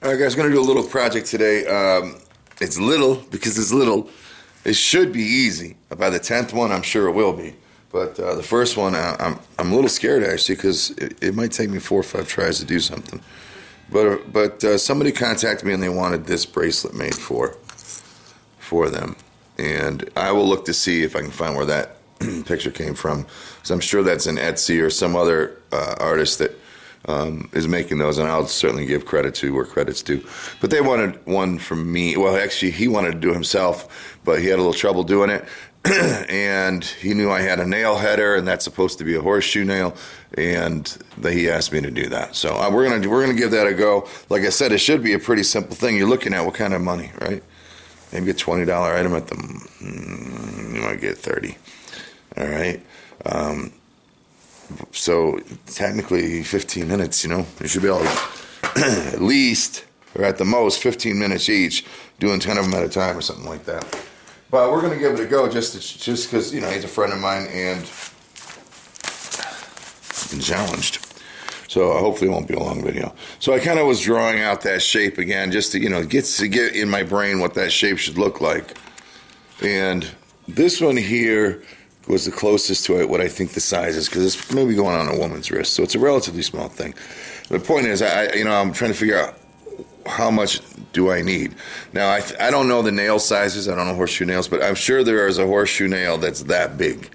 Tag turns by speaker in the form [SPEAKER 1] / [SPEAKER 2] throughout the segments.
[SPEAKER 1] Alright guys, going to do a little project today. It's little because it's little. It should be easy. By the 10th one, I'm sure it will be. But the first one, I'm a little scared actually because it might take me 4 or 5 tries to do something. But somebody contacted me and they wanted this bracelet made for them. And I will look to see if I can find where that picture came from. So I'm sure that's an Etsy or some other artist that is making those, and I'll certainly give credit to where credit's due. But they wanted one from me. Well, actually, he wanted to do it himself, but he had a little trouble doing it. And he knew I had a nail header, and that's supposed to be a horseshoe nail, and he asked me to do that. So we're gonna give that a go. Like I said, it should be a pretty simple thing. You're looking at what kind of money, right? Maybe a $20 item at the you might get 30. All right. So technically 15 minutes, you should be able to at least, or at the most, 15 minutes each, doing 10 of them at a time or something like that. But we're going to give it a go just because, he's a friend of mine and I've been challenged. So hopefully it won't be a long video. So I kind of was drawing out that shape again just to, get in my brain what that shape should look like. And this one here was the closest to it, what I think the size is, because it's maybe going on a woman's wrist, so it's a relatively small thing. The point is, I'm trying to figure out how much do I need. Now, I don't know the nail sizes, I don't know horseshoe nails, but I'm sure there is a horseshoe nail that's that big,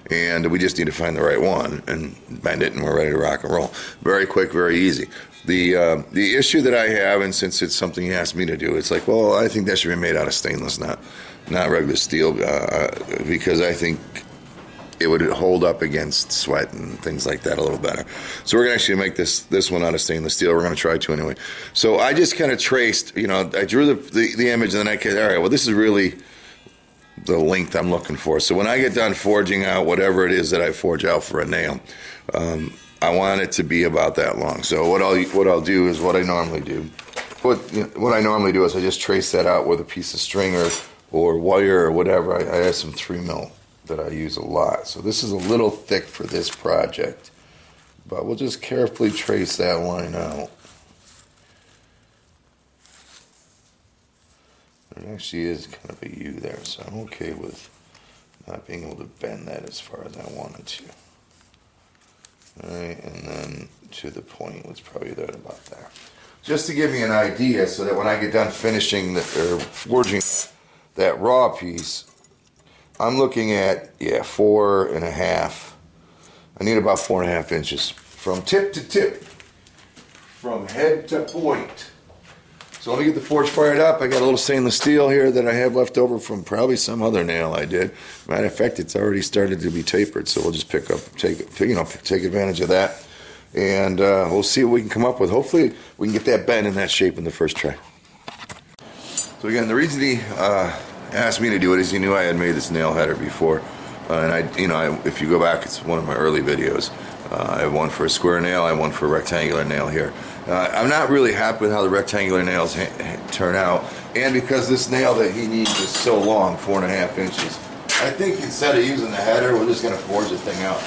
[SPEAKER 1] and we just need to find the right one and bend it, and we're ready to rock and roll. Very quick, very easy. The issue that I have, and since it's something he asked me to do, it's like, well, I think that should be made out of stainless, not regular steel, because I think it would hold up against sweat and things like that a little better. So we're going to actually make this one out of stainless steel. We're going to try to anyway. So I just kind of traced, I drew the image, and then all right, well, this is really the length I'm looking for. So when I get done forging out whatever it is that I forge out for a nail, I want it to be about that long. So what I'll do is what I normally do. What I normally do is I just trace that out with a piece of string or wire or whatever. I have some 3mm. that I use a lot. So this is a little thick for this project, but we'll just carefully trace that line out. There actually is kind of a U there, so I'm okay with not being able to bend that as far as I wanted to. Alright, and then to the point was probably right about there. Just to give me an idea so that when I get done finishing or forging that raw piece, I'm looking at, 4.5. I need about 4.5 inches from tip to tip, from head to point. So let me get the forge fired up. I got a little stainless steel here that I have left over from probably some other nail I did. Matter of fact, it's already started to be tapered, so we'll just take advantage of that, and we'll see what we can come up with. Hopefully, we can get that bend in that shape in the first try. So again, the reason he asked me to do it is he knew I had made this nail header before, and if you go back, it's one of my early videos. I have one for a square nail, I have one for a rectangular nail here. I'm not really happy with how the rectangular nails turn out, and because this nail that he needs is so long, 4.5 inches, I think instead of using the header, we're just going to forge the thing out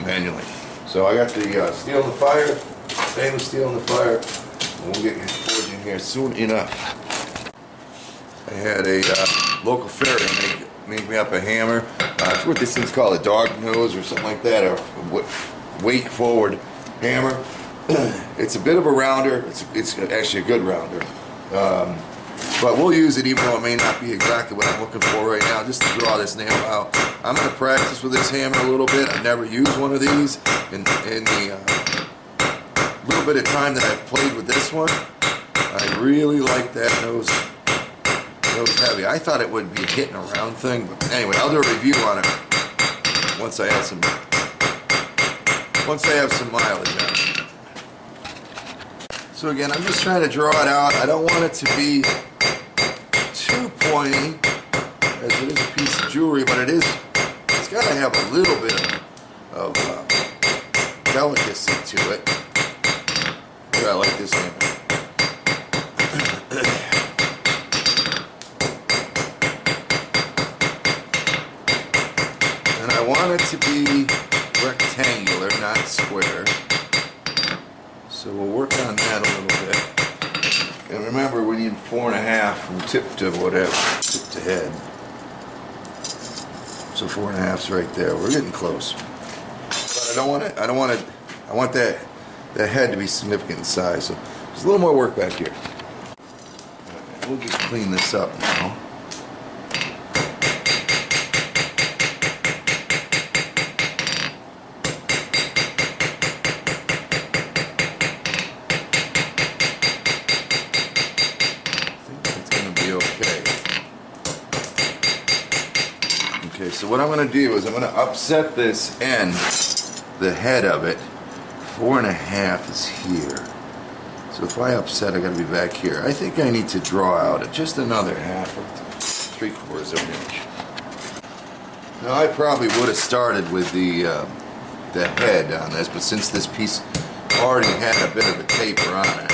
[SPEAKER 1] manually. So I got the steel in the fire, stainless steel in the fire, and we'll get forging here soon enough. I had a local ferry make me up a hammer. I forget what this thing's called, a dog nose or something like that, or weight forward hammer. It's a bit of a rounder. It's actually a good rounder. But we'll use it even though it may not be exactly what I'm looking for right now, just to draw this nail out. I'm going to practice with this hammer a little bit. I've never used one of these. In the little bit of time that I've played with this one, I really like that nose. Heavy. I thought it would be a hitting around thing, but anyway, I'll do a review on it once I have some mileage on it. So again, I'm just trying to draw it out. I don't want it to be too pointy, as it is a piece of jewelry, but it's got to have a little bit of delicacy to it. Yeah, I like this hammer. I want it to be rectangular, not square. So we'll work on that a little bit. And remember, we need 4.5 from tip to whatever, tip to head. So 4.5's right there. We're getting close. But I don't want it. I want that head to be significant in size. So there's a little more work back here. Right, we'll just clean this up now. Okay, so what I'm going to do is I'm going to upset this end, the head of it. 4.5 is here. So if I upset, I got to be back here. I think I need to draw out just another 1/2 or 3/4 of an inch. Now I probably would have started with the head on this, but since this piece already had a bit of a taper on it,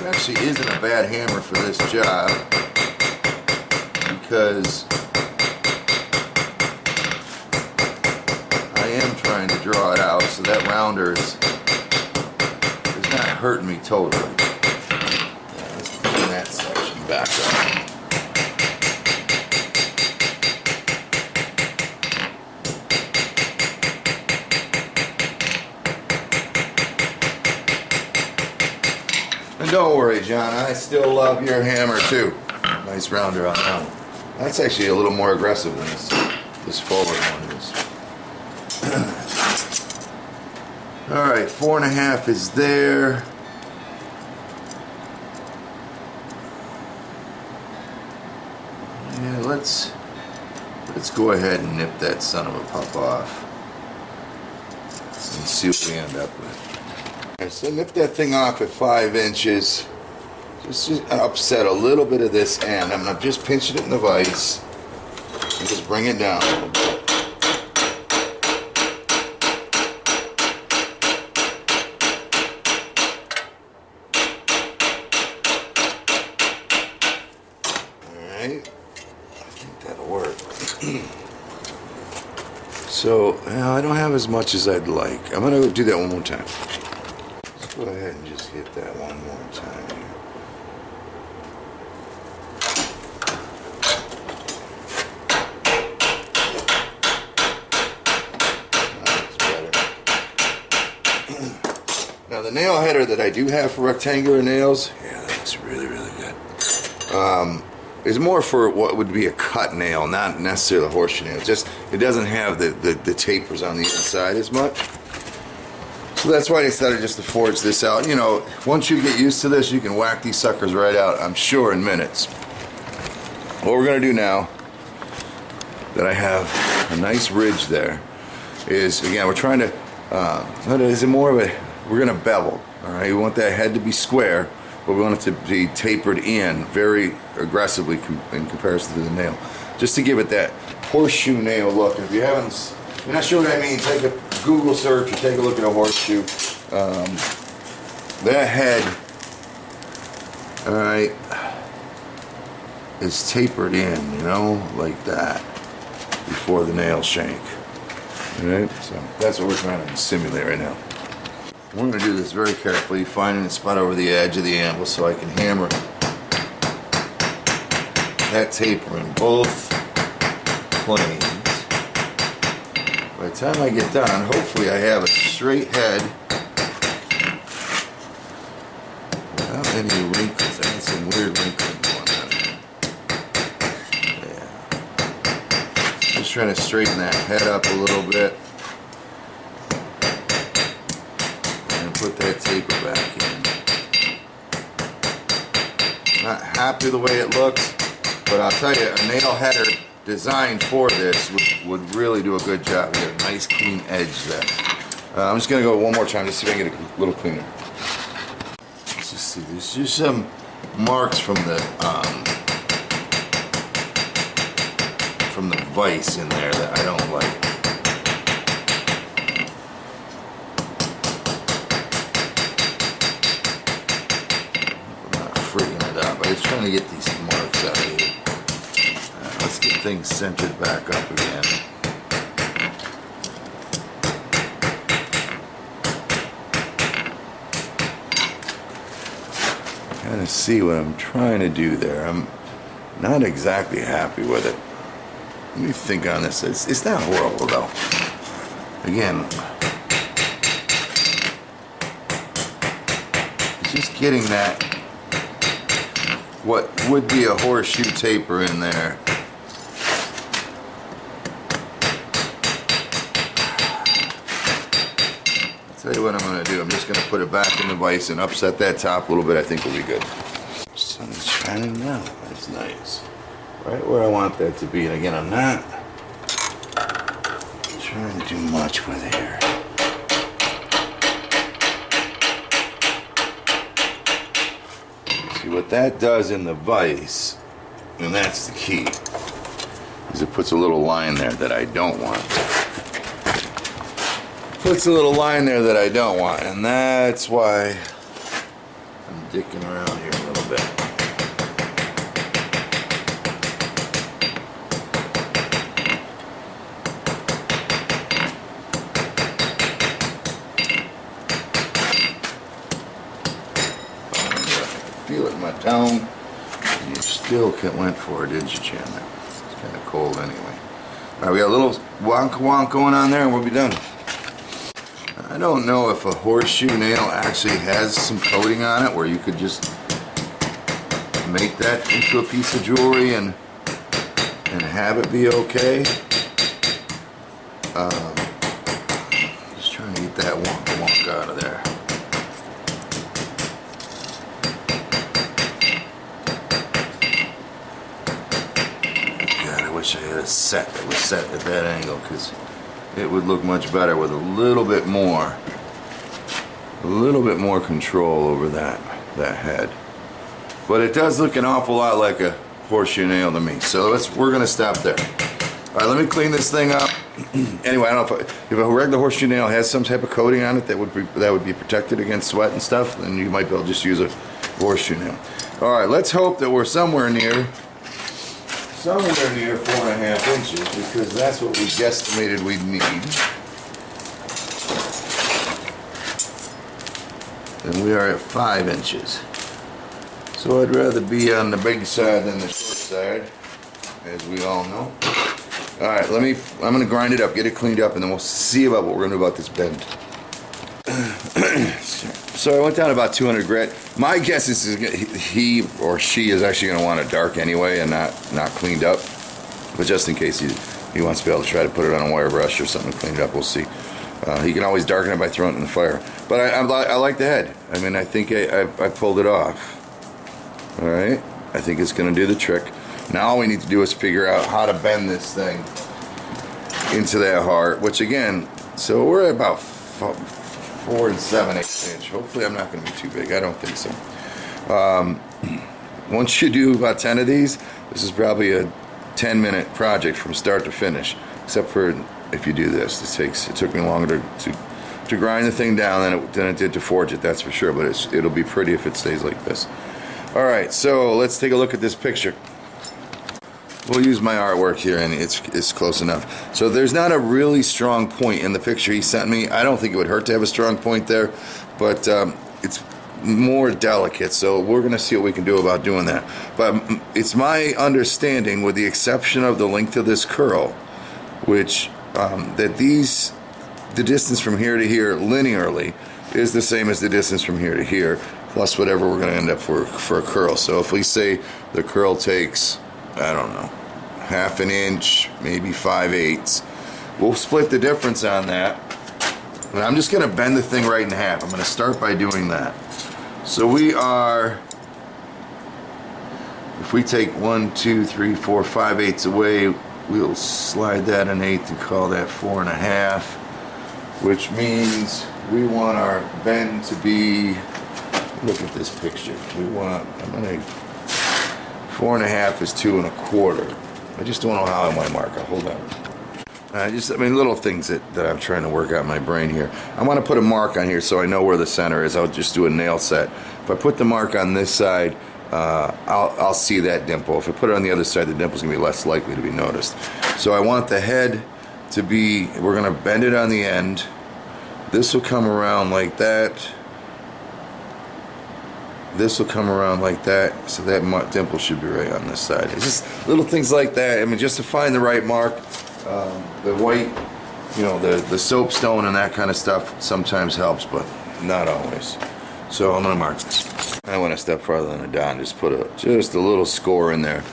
[SPEAKER 1] actually isn't a bad hammer for this job, because I am trying to draw it out so that rounder is not hurting me totally. Yeah, let's clean that section back up. And don't worry, John, I still love your hammer too. Nice rounder on that one. That's actually a little more aggressive than this forward one is. Alright, 4.5 is there. Yeah, let's go ahead and nip that son of a pup off and see what we end up with. So nip that thing off at 5 inches. Just upset a little bit of this end. I'm just pinching it in the vise and just bring it down a little bit. Alright, I think that'll work. So, I don't have as much as I'd like. I'm going to do that one more time. Go ahead and just hit that one more time here. That's better. Now the nail header that I do have for rectangular nails, yeah, that looks really, really good. Is more for what would be a cut nail, not necessarily a horseshoe nail. Just it doesn't have the tapers on the inside as much. So that's why I decided just to forge this out. You know, once you get used to this, you can whack these suckers right out, I'm sure, in minutes. What we're going to do now, that I have a nice ridge there, is, again, we're trying to, is it more of a, we're going to bevel, all right? We want that head to be square, but we want it to be tapered in very aggressively in comparison to the nail, just to give it that horseshoe nail look. If you haven't, if you're not sure what I mean, take a Google search or take a look at a horseshoe. That head, all right, is tapered in, you know, like that, before the nail shank. All right, so that's what we're trying to simulate right now. We're going to do this very carefully, finding the spot over the edge of the anvil so I can hammer that taper in both planes. By the time I get done, hopefully I have a straight head without any wrinkles. I had some weird wrinkling going on here. Yeah. Just trying to straighten that head up a little bit and put that taper back in. Not happy with the way it looks, but I'll tell you, a nail header designed for this would really do a good job. We got a nice clean edge there. I'm just going to go one more time just to see if I can get a little cleaner. Let's just see. There's just some marks from the vise in there that I don't like. I'm not freaking it up. I was trying to get these marks out of here. Let's get things centered back up again. kind of see what I'm trying to do there. I'm not exactly happy with it. Let me think on this. It's not horrible though. Again, just getting that, what would be a horseshoe taper in there. I'll tell you what I'm going to do. I'm just going to put it back in the vise and upset that top a little bit. I think we'll be good. Sun's shining now. That's nice. Right where I want that to be. And again, I'm not trying to do much with it here. See what that does in the vise, and that's the key, is it puts a little line there that I don't want. Puts a little line there that I don't want, and that's why I'm dicking around here a little bit. Feel it in my tongue. And you still went for it, didn't you, Chandler? It's kind of cold anyway. All right, we got a little wonk going on there, and we'll be done. I don't know if a horseshoe nail actually has some coating on it where you could just make that into a piece of jewelry and have it be okay. Just trying to get that wonk out of there. God, I wish I had a set that was set at that angle, because it would look much better with a little bit more control over that head. But it does look an awful lot like a horseshoe nail to me. So we're gonna stop there. All right, let me clean this thing up. Anyway, I don't know if a regular horseshoe nail has some type of coating on it that would be protected against sweat and stuff, then you might be able to just use a horseshoe nail. All right, let's hope that we're somewhere near 4.5 inches, because that's what we guesstimated we'd need. And we are at 5 inches. So I'd rather be on the big side than the short side, as we all know. All right, I'm gonna grind it up, get it cleaned up, and then we'll see about what we're gonna do about this bend. So I went down about 200 grit. My guess is he or she is actually going to want it dark anyway and not cleaned up. But just in case he wants to be able to try to put it on a wire brush or something to clean it up, we'll see. He can always darken it by throwing it in the fire. But I like the head. I mean, I think I pulled it off. All right, I think it's going to do the trick. Now all we need to do is figure out how to bend this thing into that heart, which again, so we're at about 4 7/8 inch. Hopefully I'm not going to be too big. I don't think so. Once you do about 10 of these, this is probably a 10-minute project from start to finish, except for if you do this. It took me longer to grind the thing down than it did to forge it, that's for sure, but it'll be pretty if it stays like this. All right, so let's take a look at this picture. We'll use my artwork here, and it's close enough. So there's not a really strong point in the picture he sent me. I don't think it would hurt to have a strong point there, but it's more delicate, so we're going to see what we can do about doing that. But it's my understanding, with the exception of the length of this curl, which that the distance from here to here linearly is the same as the distance from here to here, plus whatever we're going to end up for a curl. So if we say the curl takes, I don't know, 1/2 inch, maybe 5/8. We'll split the difference on that. And I'm just going to bend the thing right in half. I'm going to start by doing that. So we are, if we take 1, 2, 3, 4, 5/8 away, we'll slide that 1/8 and call that 4.5, which means we want our bend to be, look at this picture. We want, 4.5 is 2 1/4. I just don't know how I want to mark it. Hold on. Little things that I'm trying to work out in my brain here. I want to put a mark on here so I know where the center is. I'll just do a nail set. If I put the mark on this side, I'll see that dimple. If I put it on the other side, the dimple's going to be less likely to be noticed. So I want the head to be, we're going to bend it on the end. This will come around like that. this will come around like that, so that dimple should be right on this side. It's just little things like that. I mean, just to find the right mark. The white, you know, the soapstone and that kind of stuff sometimes helps, but not always. So I'm gonna mark this. I went a step farther than a dot. Just put just a little score in there,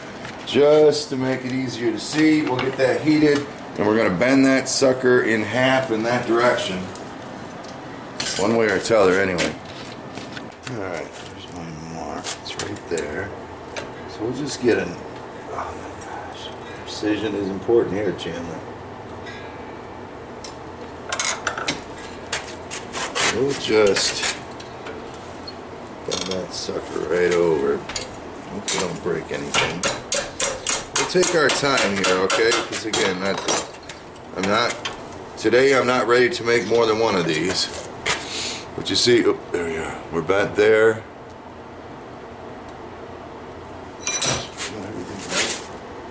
[SPEAKER 1] just to make it easier to see. We'll get that heated, and we're gonna bend that sucker in half in that direction, one way or the other, anyway. All right, there's my mark. It's right there. So we'll just get an. Oh my gosh, precision is important here, Chandler. We'll just bend that sucker right over. Hope we don't break anything. We'll take our time here, okay? Because again, today I'm not ready to make more than one of these. But you see, oh, there we are. We're bent there.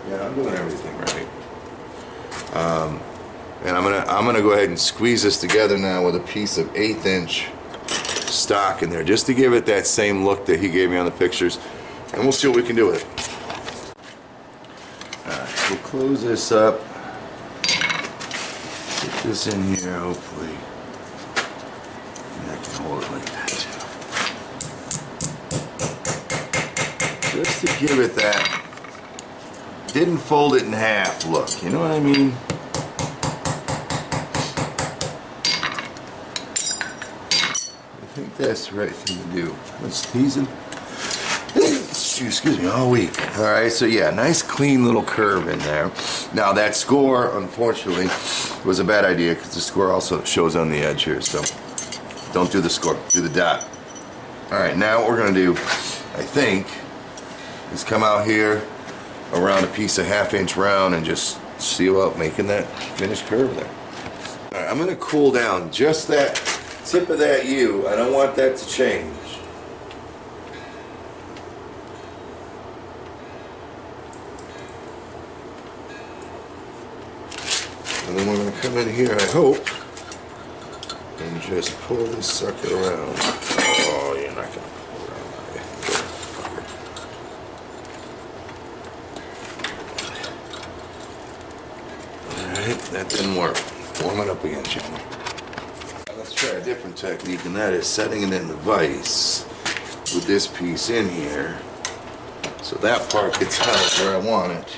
[SPEAKER 1] Yeah, I'm doing everything right. And I'm gonna go ahead and squeeze this together now with a piece of 1/8 inch stock in there, just to give it that same look that he gave me on the pictures. And we'll see what we can do with it. Alright, we'll close this up. Put this in here, hopefully. And I can hold it like that too. Just to give it that didn't fold it in half look, you know what I mean? I think that's the right thing to do. I'm sneezing. Excuse me, all week. Alright, so yeah, nice clean little curve in there. Now that score, unfortunately, was a bad idea because the score also shows on the edge here, so don't do the score, do the dot. Alright, now what we're going to do, I think, is come out here around a piece of 1/2 inch round and just seal out making that finished curve there. Alright, I'm going to cool down just that tip of that U. I don't want that to change. And then we're going to come in here, I hope, and just pull this sucker around. Oh, you're not going to pull it around, are you? Alright, that didn't work. Warm it up again, gentlemen. Let's try a different technique, and that is setting it in the vise with this piece in here, so that part gets out where I want it,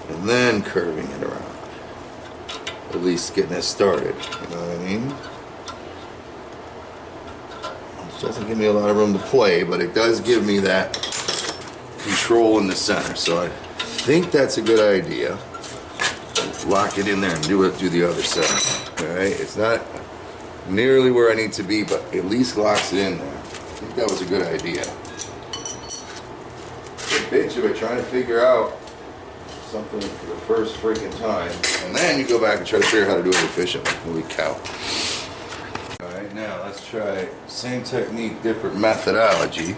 [SPEAKER 1] and then curving it around. At least getting it started, you know what I mean? Which doesn't give me a lot of room to play, but it does give me that control in the center, so I think that's a good idea. Lock it in there and do the other side. Alright, it's not nearly where I need to be, but at least locks it in there. I think that was a good idea. Good bitch of it, trying to figure out something for the first freaking time, and then you go back and try to figure out how to do it efficiently. Holy cow. Alright, now let's try same technique, different methodology.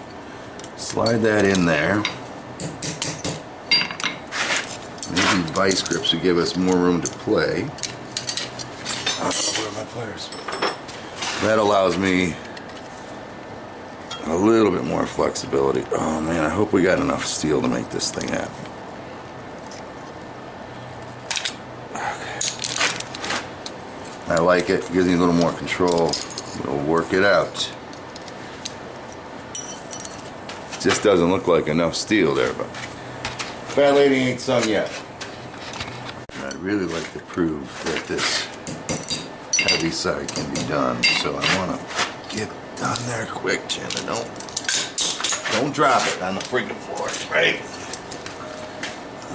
[SPEAKER 1] Slide that in there. Maybe vice grips would give us more room to play. Where are my pliers? That allows me a little bit more flexibility. Oh man, I hope we got enough steel to make this thing happen. I like it, gives me a little more control. We'll work it out. Just doesn't look like enough steel there, but fat lady ain't sung yet. I'd really like to prove that this heavy side can be done, so I want to get done there quick, Chandler. Don't drop it on the freaking floor, right?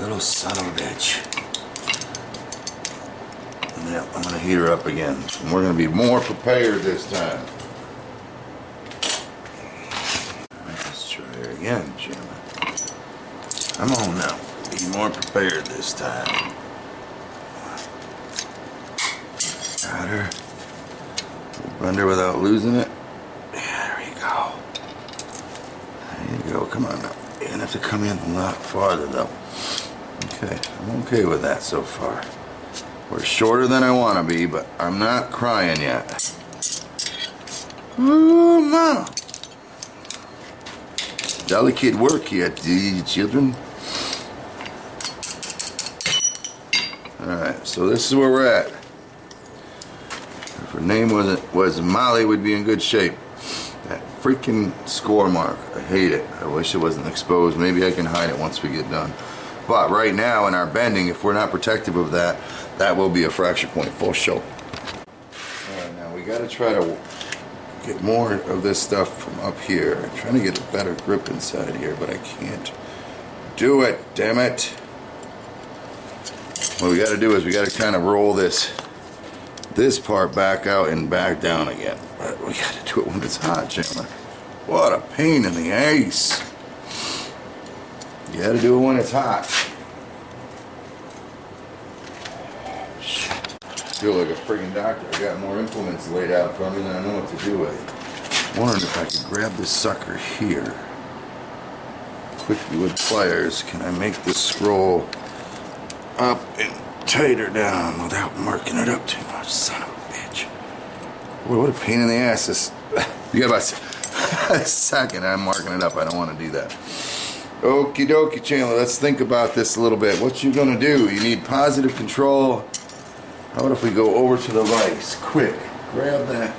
[SPEAKER 1] Little son of a bitch. Yep, I'm going to heat her up again. And we're going to be more prepared this time. Let's try her again, Jim. Come on now. Be more prepared this time. Got her. Bend her without losing it. Yeah, there you go. There you go. Come on now. You're going to have to come in a lot farther, though. Okay, I'm okay with that so far. We're shorter than I want to be, but I'm not crying yet. Ooh, mama. Delicate work here, children. Alright, so this is where we're at. If her name was Molly, we'd be in good shape. That freaking score mark, I hate it. I wish it wasn't exposed. Maybe I can hide it once we get done. But right now in our bending, if we're not protective of that, that will be a fracture point, full show. Alright, now we gotta try to get more of this stuff from up here. I'm trying to get a better grip inside here, but I can't do it, damn it. What we got to do is we got to kind of roll this part back out and back down again. But we got to do it when it's hot, Chandler. What a pain in the ass. You got to do it when it's hot. Shit. I feel like a friggin' doctor. I got more implements laid out for me than I know what to do with. I'm wondering if I could grab this sucker here quickly with pliers. Can I make this scroll up and tighter down without marking it up too much? Son of a bitch. Boy, what a pain in the ass this. You got about a second. I'm marking it up. I don't want to do that. Okie dokie, Chandler. Let's think about this a little bit. What you gonna do? You need positive control. How about if we go over to the vise? Quick. Grab that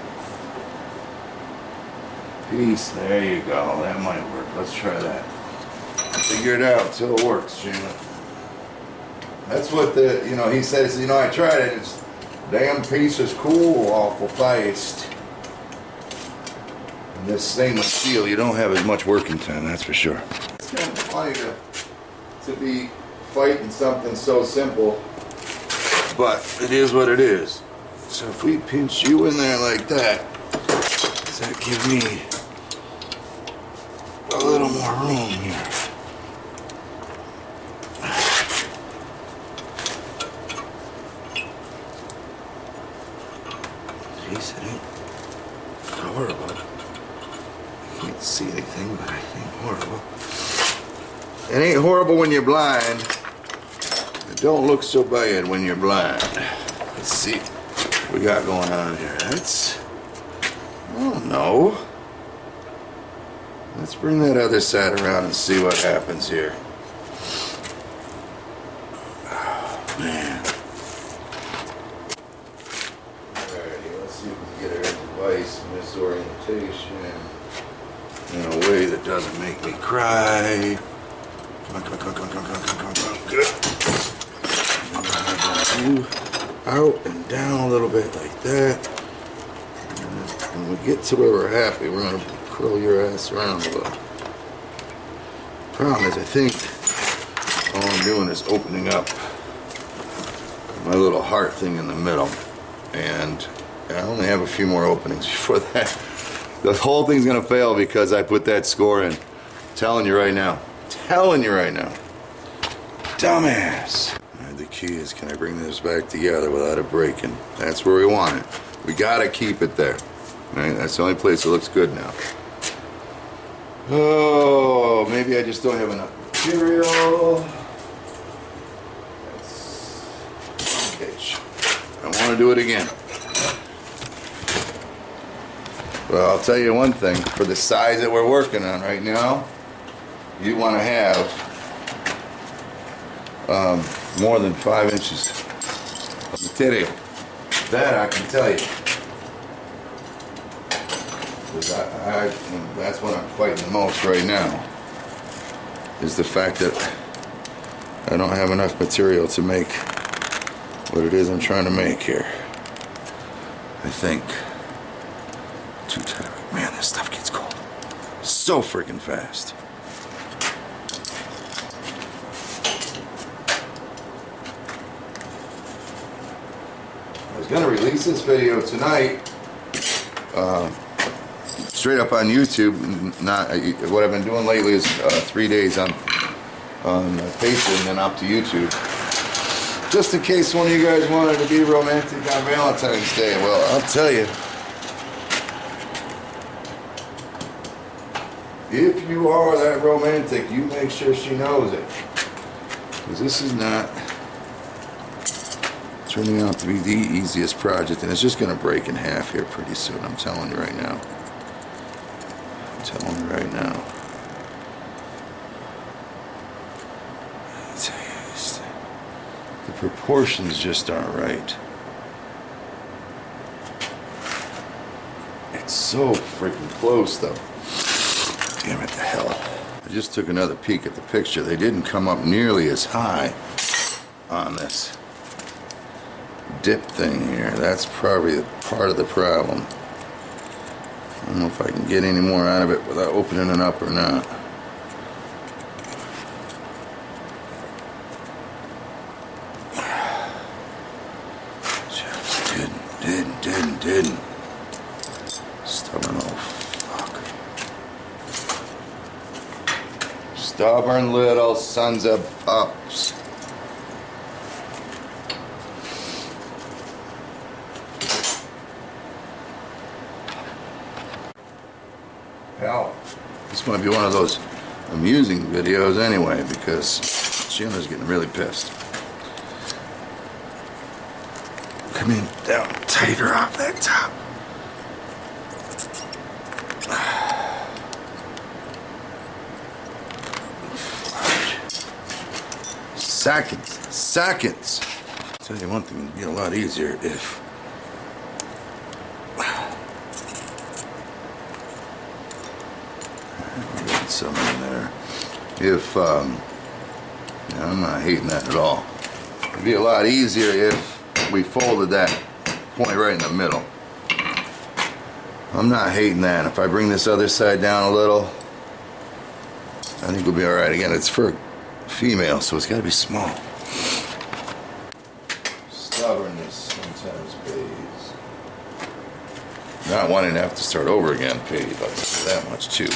[SPEAKER 1] piece. There you go. That might work. Let's try that. Figure it out till it works, Chandler. That's what he says, I tried it, it's damn piece is cool awful fast. And this stainless steel, you don't have as much working time, that's for sure. It's kind of funny to be fighting something so simple, but it is what it is. So if we pinch you in there like that, does that give me a little more room here? Jeez, it ain't horrible. I can't see anything, but it ain't horrible. It ain't horrible when you're blind. It don't look so bad when you're blind. Let's see what we got going on here. Oh no. Let's bring that other side around and see what happens here. Oh, man. Alrighty, let's see if we can get our device in this orientation in a way that doesn't make me cry. Come on. Good. Out and down a little bit like that. And when we get to where we're happy, we're going to curl your ass around a little. Problem is, I think all I'm doing is opening up my little heart thing in the middle. And I only have a few more openings before that. The whole thing's going to fail because I put that score in. I'm telling you right now. Dumbass. Alright, the key is, can I bring this back together without it breaking? That's where we want it. We gotta keep it there. Right? That's the only place it looks good now. Oh, maybe I just don't have enough material. I want to do it again. Well, I'll tell you one thing. For the size that we're working on right now, you want to have more than 5 inches of material. That I can tell you. Because that's what I'm fighting the most right now. Is the fact that I don't have enough material to make what it is I'm trying to make here. I think. Too tight. Man, this stuff gets cold so freaking fast. I was gonna release this video tonight, straight up on YouTube. Not what I've been doing lately is 3 days on Patreon and then up to YouTube. Just in case one of you guys wanted to be romantic on Valentine's Day. Well, I'll tell you. If you are that romantic, you make sure she knows it. Because this is not turning out to be the easiest project. And it's just going to break in half here pretty soon. I'm telling you right now. proportions just aren't right. It's so freaking close though. Damn it, the hell. I just took another peek at the picture. They didn't come up nearly as high on this dip thing here. That's probably part of the problem. I don't know if I can get any more out of it without opening it up or not. Just didn't. Stubborn old fuck. Stubborn little sons of pups. Hell, this might be one of those amusing videos anyway, because Chandler's getting really pissed. Come in down tighter off that top. Seconds. I'll tell you one thing, it'd be a lot easier if some in there. If yeah, I'm not hating that at all. It'd be a lot easier if we folded that point right in the middle. I'm not hating that. If I bring this other side down a little, I think we'll be alright. Again, it's for female, so it's got to be small. Stubbornness sometimes pays. Not wanting to have to start over again pays. I'll tell you that much too.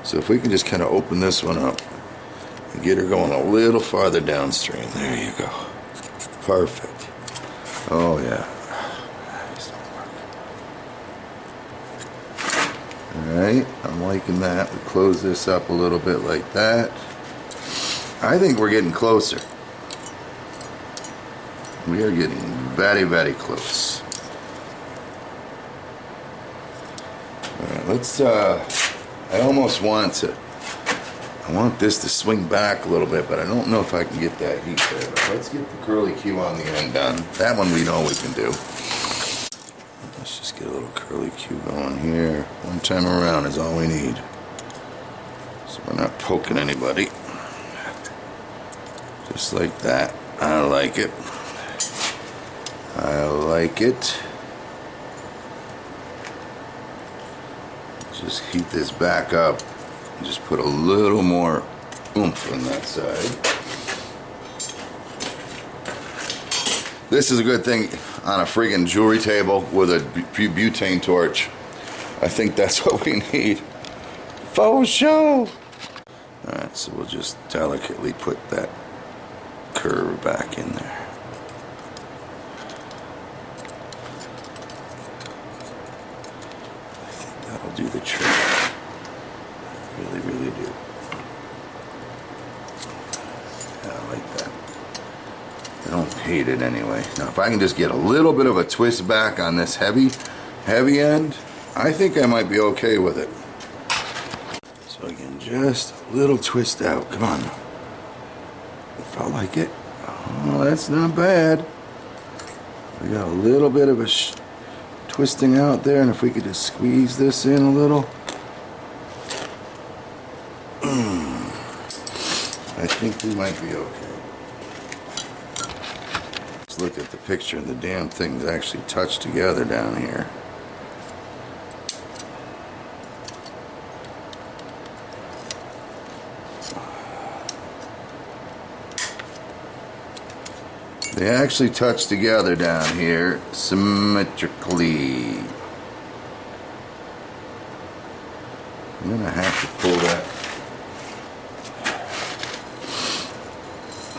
[SPEAKER 1] So if we can just kind of open this one up and get her going a little farther downstream. There you go. Perfect. Oh yeah. Alright, I'm liking that. We close this up a little bit like that. I think we're getting closer. We are getting very, very close. Alright, let's I almost want this to swing back a little bit, but I don't know if I can get that heat there. But let's get the curly Q on the end done. That one we know we can do. Let's just get a little curly Q going here. One time around is all we need. So we're not poking anybody. Just like that. I like it. I like it. Just heat this back up and just put a little more oomph on that side. This is a good thing on a friggin' jewelry table with a butane torch. I think that's what we need. Faux show! Alright, so we'll just delicately put that curve back in there. That'll do the trick. Really, really do. Yeah, I like that. I don't hate it anyway. Now, if I can just get a little bit of a twist back on this heavy end, I think I might be okay with it. So again, just a little twist out. Come on. It felt like it. Oh, that's not bad. We got a little bit of a twisting out there, and if we could just squeeze this in a little, I think we might be okay. Let's look at the picture, and the damn things actually touch together down here. They actually touch together down here symmetrically. I'm gonna have to pull that.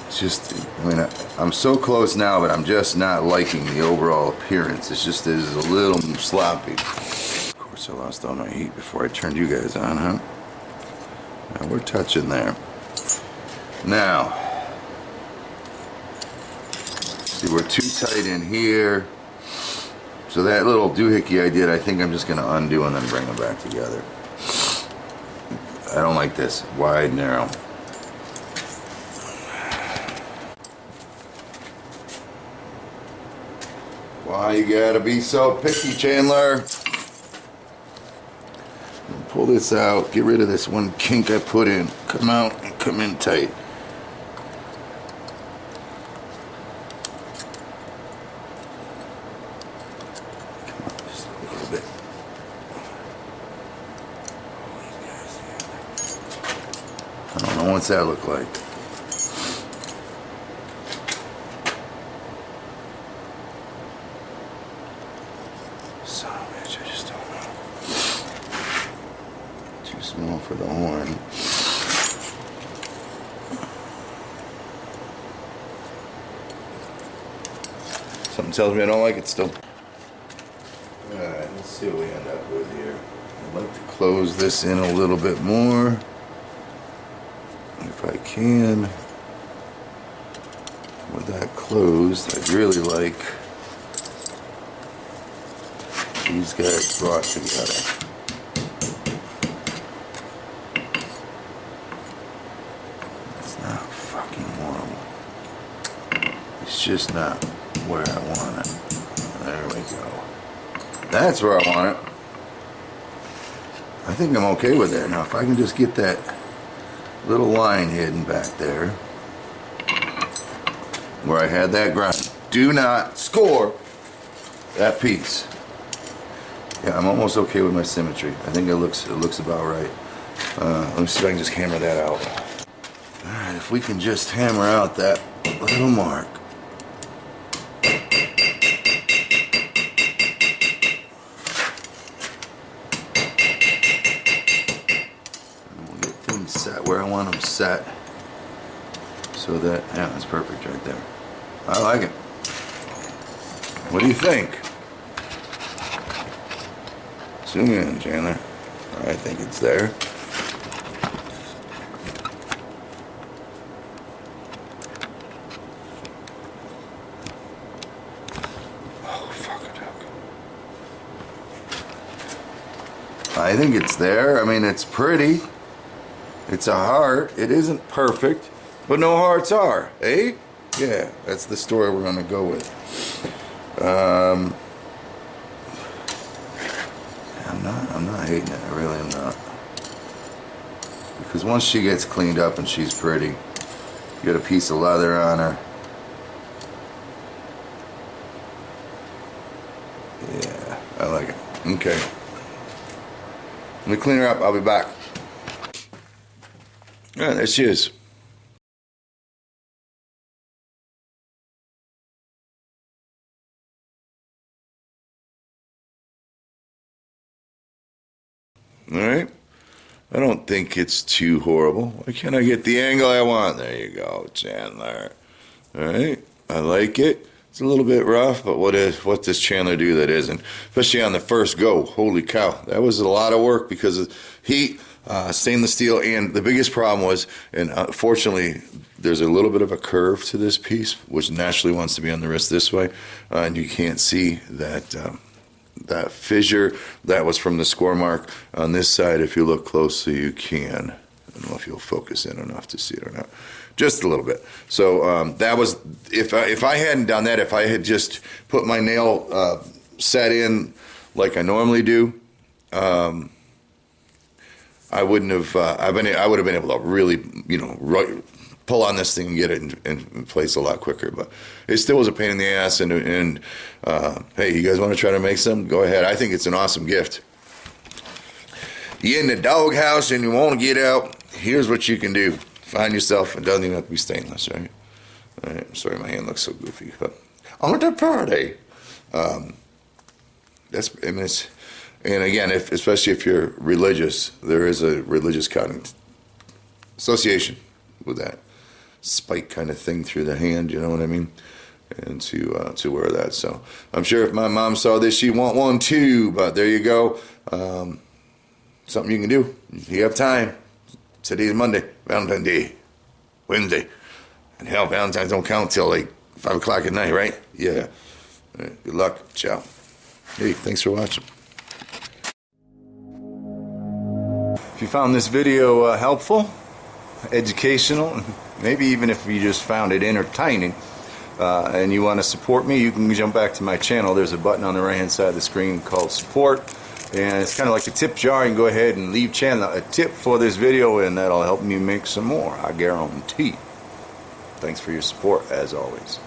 [SPEAKER 1] It's just, I mean, I'm so close now, but I'm just not liking the overall appearance. It's just, it is a little sloppy. Of course, I lost all my heat before I turned you guys on, huh? Now we're touching there. Now, see, we're too tight in here. So that little doohickey I did, I think I'm just gonna undo and then bring them back together. I don't like this wide, narrow. Why you gotta be so picky, Chandler? Pull this out. Get rid of this one kink I put in. Come out and come in tight. Come on, just a little bit. I don't know what's that look like. Son of a bitch, I just don't know. Too small for the horn. Something tells me I don't like it still. Alright, let's see what we end up with here. I'd like to close this in a little bit more. If I can. With that closed, I'd really like these guys brought together. It's not fucking horrible. It's just not where I want it. There we go. That's where I want it. I think I'm okay with that. Now if I can just get that little line hidden back there where I had that grind. Do not score that piece. Yeah, I'm almost okay with my symmetry. I think it looks about right. Let me see if I can just hammer that out. Alright, if we can just hammer out that little mark. And we'll get things set where I want them set. So that, yeah, that's perfect right there. I like it. What do you think? Zoom in, Chandler. I think it's there. Oh, fuck it up. I think it's there. I mean, it's pretty. It's a heart. It isn't perfect, but no hearts are, eh? Yeah, that's the story we're gonna go with. I'm not hating it. I really am not. Because once she gets cleaned up and she's pretty, you get a piece of leather on her. Yeah, I like it. Okay. Let me clean her up. I'll be back. All right, there she is. All right. I don't think it's too horrible. Why can't I get the angle I want? There you go, Chandler. All right. I like it. It's a little bit rough, but what does Chandler do that isn't? Especially on the first go. Holy cow. That was a lot of work because of heat, stainless steel, and the biggest problem was, and fortunately, there's a little bit of a curve to this piece, which naturally wants to be on the wrist this way, and you can't see that that fissure that was from the score mark on this side. If you look closely, you can. I don't know if you'll focus in enough to see it or not. Just a little bit. So that was, if I hadn't done that, if I had just put my nail set in like I normally do, I wouldn't have. I would have been able to really, pull on this thing and get it in place a lot quicker. But it still was a pain in the ass. And hey, you guys want to try to make some? Go ahead. I think it's an awesome gift. You're in the doghouse and you want to get out. Here's what you can do. Find yourself. It doesn't even have to be stainless, right? All right. Sorry, my hand looks so goofy. But on the party. And again, especially if you're religious, there is a religious cotton association with that spike kind of thing through the hand, you know what I mean? And to wear that. So I'm sure if my mom saw this, she'd want one too. But there you go. Something you can do. You have time. Today's Monday, Valentine's Day, Wednesday. And hell, Valentine's don't count till like 5 o'clock at night, right? Yeah. All right, good luck. Ciao. Hey, thanks for watching. If you found this video helpful, educational, maybe even if you just found it entertaining,
[SPEAKER 2] and you want to support me, you can jump back to my channel. There's a button on the right hand side of the screen called support, and it's kind of like a tip jar. You can go ahead and leave a tip for this video, and that'll help me make some more, I guarantee. Thanks for your support as always.